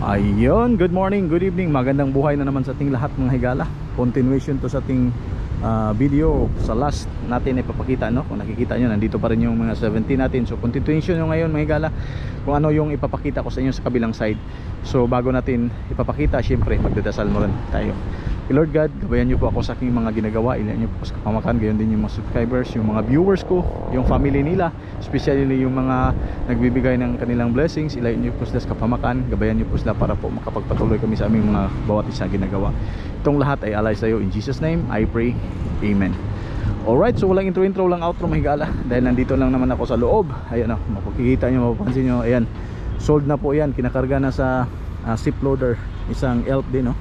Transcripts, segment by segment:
Ayun, good morning, good evening, magandang buhay na naman sa ating lahat mga higala. Continuation to sa ating video. Sa last natin ipapakita, no? Kung nakikita nyo, nandito pa rin yung mga 17 natin. So continuation yung ngayon mga higala, kung ano yung ipapakita ko sa inyo sa kabilang side. So bago natin ipapakita, syempre magdadasal mo rin tayo. Lord God, gabayan niyo po ako sa aking mga ginagawa, ilan niyo po sa kapamakan, gayon din yung mga subscribers, yung mga viewers ko, yung family nila, especially yung mga nagbibigay ng kanilang blessings, ilan niyo po sila sa kapamakan, gabayan niyo po sila para po makapagpatuloy kami sa aming mga bawat isa ginagawa. Itong lahat ay alay sa iyo, in Jesus name I pray, Amen. Alright, so walang intro lang outro mahigala, dahil nandito lang naman ako sa loob. Ayan o, mapakikita nyo, mapapansin nyo, ayan, sold na po yan, kinakarga na sa zip loader, isang elf din, no?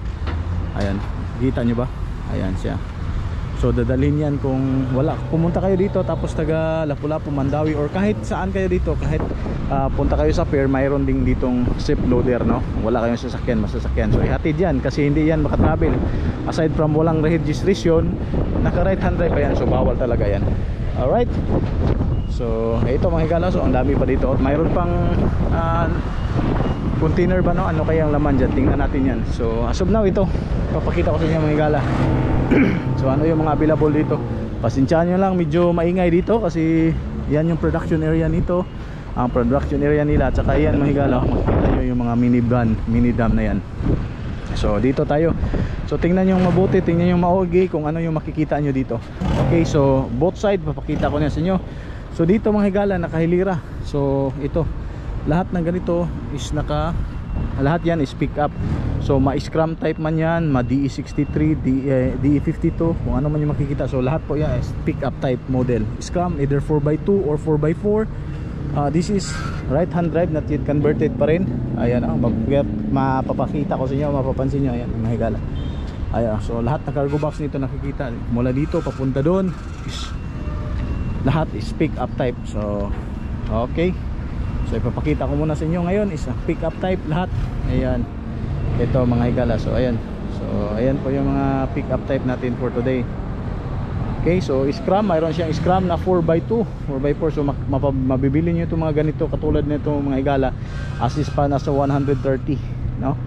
Ayan, kita nyo ba? Ayan siya. So dadalhin yan kung wala, pumunta kayo dito tapos taga Lapu-Lapu, Mandawi, or kahit saan kayo dito, kahit punta kayo sa pier, mayroon ding ditong zip loader, no? Wala kayong sasakyan, masasakyan, so ihatid yan kasi hindi yan makatravel. Aside from walang registration, naka right hand drive pa yan, so bawal talaga yan. Alright, so ito mga higala, so ang dami pa dito at mayroon pang container ba, no? Ano kayang laman dyan, tingnan natin yan. So as of now, ito papakita ko sa inyo mga higala. So ano yung mga available dito, pasensyahan nyo lang, medyo maingay dito kasi yan yung production area nito, ang production area nila, at saka yan mga higala, makikita nyo yung mga mini dam na yan. So dito tayo, so tingnan nyo mabuti, tingnan nyo maogi kung ano yung makikita nyo dito. Okay, so both side papakita ko na sa inyo. So dito mga higala, nakahilira. So ito, lahat ng ganito is lahat yan is pick up. So ma-scrum type man yan, ma-DE63, DE52, kung ano man yung makikita. So lahat po yan is pick up type model. Scrum either 4x2 or 4x4. This is right hand drive, not yet converted pa rin. Ayan, mapapakita ko sa inyo, mapapansin nyo. Ayan mga higala. Ayan, so lahat ng cargo box nito nakikita, mula dito papunta doon is, lahat is pick up type. So okay, so ipapakita ko muna sa inyo ngayon is pick up type lahat. Ayan, ito mga higala. So ayan, so ayan po yung mga pick up type natin for today. Okay, so scrum, mayroon siyang scrum na 4x2, 4x4. So mabibili nyo itong mga ganito katulad nito mga higala, assist pa nasa 130, no?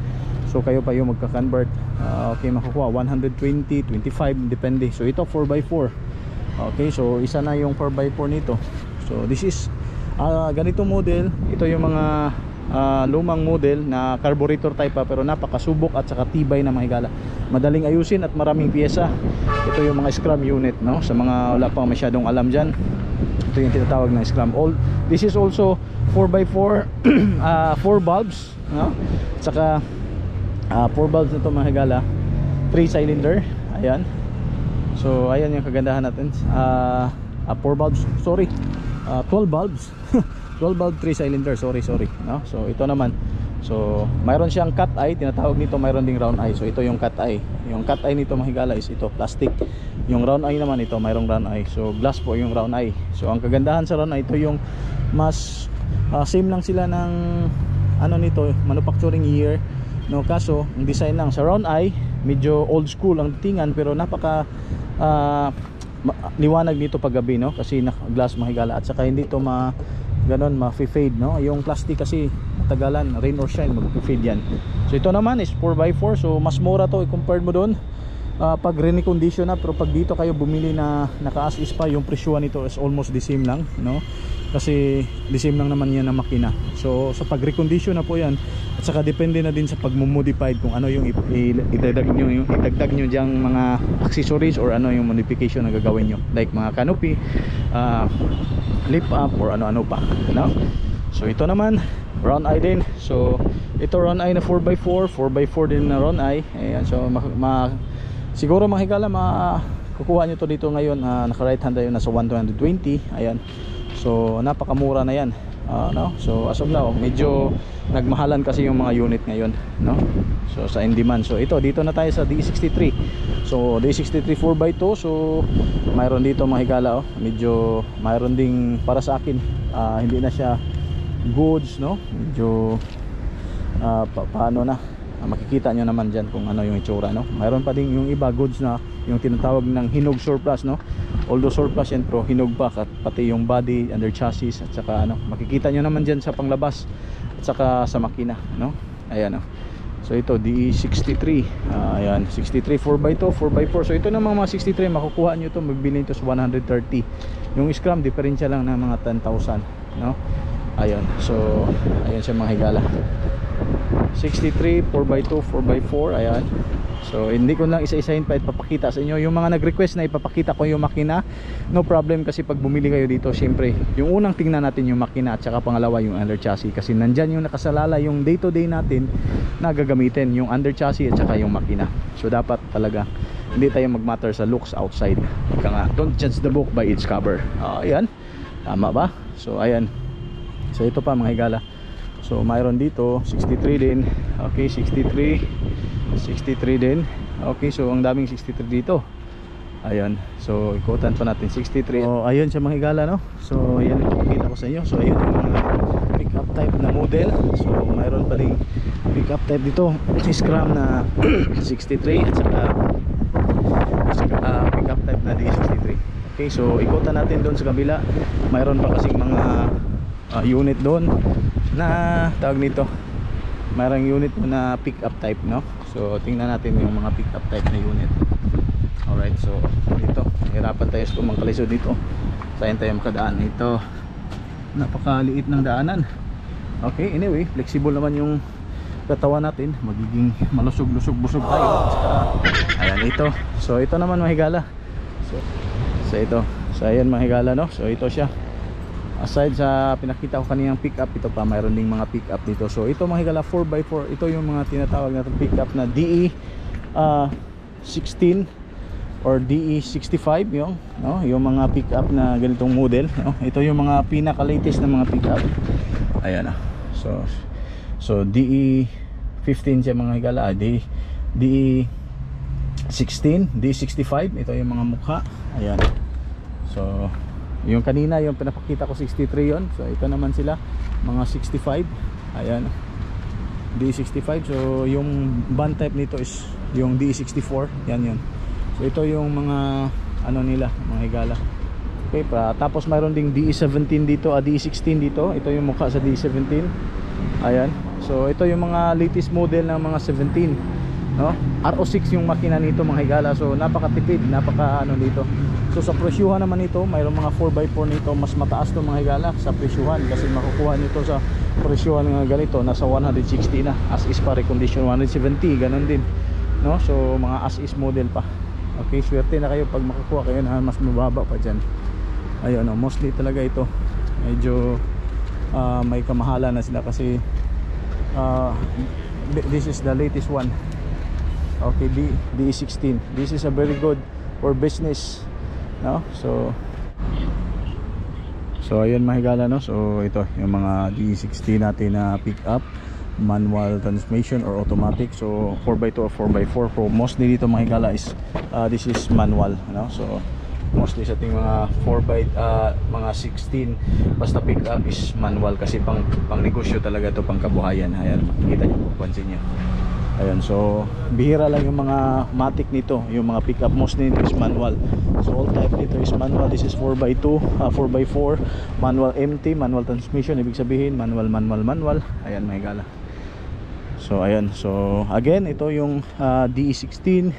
So kayo pa yung magka-convert. Okay, makukuha 120, 25, depende. So ito 4x4. Okay, so isa na yung 4x4 nito. So this is ganito model. Ito yung mga lumang model na carburetor type pa, pero napakasubok at saka tibay na mga higala. Madaling ayusin at maraming piyesa. Ito yung mga scrum unit, no? Sa mga wala pang masyadong alam dyan, ito yung tinatawag na scrum. This is also 4x4, 4 bulbs, no? At saka 4 bulbs na ito mga higala, 3 cylinder. Ayan, so ayan yung kagandahan natin. 4 bulbs, sorry, 12 bulbs 12 bulb, 3 cylinder, sorry, no? So ito naman, so mayroon siyang cut eye, tinatawag nito, mayroon ding round eye. So ito yung cut eye. Yung cut eye nito mga higala is ito, plastic. Yung round eye naman, ito mayroong round eye. So glass po yung round eye. So ang kagandahan sa round eye, ito yung mas same lang sila ng ano nito, manufacturing year, no? Kaso ang design lang sa round eye, medyo old school ang datingan, pero napaka liwanag nito pag gabi, no? Kasi glass mga higala, at saka hindi to ganon ma-fade, no? Yung plastic kasi matagalan, rain or shine, mag-fade yan. So ito naman is 4x4, so mas mura to i-compare mo doon pag re-condition na. Pero pag dito kayo bumili na naka-as-is pa, yung presyo nito is almost the same lang, no? Kasi the same lang naman yan na makina. So sa pag recondition na po yan, at saka depende na din sa pag-modified kung ano yung idagdag nyo diyang mga accessories or ano yung modification na gagawin nyo, like mga canopy, lift up, or ano-ano pa, no? So ito naman round eye din. So ito round eye na 4x4, 4x4 din na round eye. Ayan, so siguro mga higala makukuha nyo to dito ngayon, naka right hand drive, nasa 120. Ayan, so napakamura na yan, no? So as of now, medyo nagmahalan kasi yung mga unit ngayon, no? So sa in demand. So ito, dito na tayo sa DE63. So DE63 4x2. So mayroon dito mga higala, medyo mayroon ding para sa akin, hindi na siya goods, no? Medyo paano na, makikita nyo naman dyan kung ano yung itsura, no? Mayroon pa din yung iba goods na yung tinatawag ng hinog surplus, no? Although surplus yan, pero hinog pa, pati yung body, under chassis, at saka ano, makikita nyo naman dyan sa panglabas at saka sa makina, no? Ayan oh. So ito DE63, ayan 63 4x2 4x4. So ito namang mga 63 makukuha nyo ito, mabili ito sa 130. Yung scrum diferensya lang ng mga 10,000, no? Ayan, so ayan siya mga higala, 63 4x2 4x4. ayan. So hindi ko lang isa-isahin pa ipapakita sa inyo. Yung mga nag-request na ipapakita ko yung makina, no problem, kasi pag bumili kayo dito, syempre yung unang tingnan natin yung makina, at saka pangalawa yung under chassis, kasi nandyan yung nakasalala yung day to day natin na gagamitin, yung under chassis at saka yung makina. So dapat talaga hindi tayo magmatter sa looks outside. Ika nga, don't judge the book by its cover. Ayan, tama ba? So ayan, so ito pa mga higala. So mayroon dito 63 din. Okay, 63 din. Okay, so ang daming 63 dito. Ayan, so ikutan pa natin 63. So ayun siya mga higala, no? So ayan, ipapakita ko sa inyo. So ayun yung mga pick up type na model. So mayroon pa rin pick up type dito, scrum na 63 at saka pick up type na D63. Okay, so ikutan natin doon sa kabila. Mayroon pa kasing mga unit doon na tawag nito, mayroong unit na pick up type, no? So tingnan natin yung mga pick up type na unit. Alright, so dito hirapan tayo sa kumangkalisod dito. Saan tayo makadaan? Ito, napakaliit ng daanan. Okay, anyway, flexible naman yung katawan natin, magiging malusog-lusog-busog tayo. Ayan, ito. So ito naman mga higala. So ito, so ayan mga higala, no? So ito siya. Aside sa pinakita ko kaniyang pick up, ito pa mayroon ding mga pick up dito. So ito mga higala 4x4, ito yung mga tinatawag natin pick up na DE 16 or DE65, yung no, yung mga pick up na ganitong model, no? Ito yung mga pinaka latest na mga pick up. Ayan ah. So DE15 siya mga higala, DE16, DE65, ito yung mga mukha. Ayan. So yung kanina yung pinapakita ko 63 yon. So ito naman sila mga 65. Ayan, DE65. So yung band type nito is yung DE64. Yan yun. So ito yung mga ano nila mga higala. Okay pa. Tapos mayroon ding DE17 dito, DE16 dito. Ito yung mukha sa DE17. Ayan. So ito yung mga latest model ng mga 17, no? RO6 yung makina nito mga higala. So napakatipid, napaka ano dito. So sa presyuhan naman nito, mayroong mga 4x4 nito, mas mataas to mga higala sa presyuhan, kasi makukuha nito sa presyuhan ng ganito nasa 160 na, as is pa recondition 170, ganun din, no? So mga as is model pa. Okay, swerte na kayo pag makakuha kayo na mas mababa pa dyan. Ayun, no? Mostly talaga ito medyo may kamahalan na sila, kasi this is the latest one. Okay, DE16. This is a very good for business, no? So ayun mga higala, no? So ito yung mga DE60 natin na pick up, manual transmission or automatic. So 4x2 or 4x4. So mostly dito mga higala is this is manual, no? So mostly sa ating mga 4x mga 16 basta pick up is manual, kasi pang negosyo talaga to, pang kabuhayan. Ayan, makikita niyo, pansin niyo. Ayan, so bihira lang yung mga matic nito, yung mga pickup mostly is manual. So all type nito is manual. This is 4x2, 4x4, manual empty, manual transmission, ibig sabihin manual. Ayan mga higala. So ayan, so again, ito yung DE16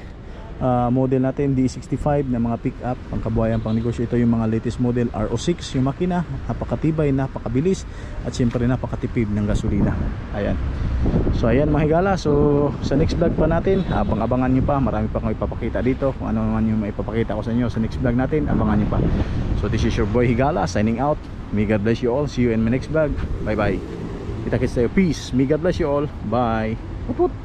model natin, DE65 na mga pick up, pangkabuhayan, pang negosyo. Ito yung mga latest model RO6 yung makina, napakatibay, napakabilis, at siyempre napakatipid ng gasolina. Ayan. So ayan mga higala, so sa next vlog pa natin, abang-abangan nyo pa, marami pa akong ipapakita dito. Kung ano naman yung maipapakita ko sa inyo sa next vlog natin, abangan nyo pa. So this is your boy Higala signing out. May God bless you all. See you in my next vlog. Bye bye. Kita-kits tayo. Peace. May God bless you all. Bye. Uput.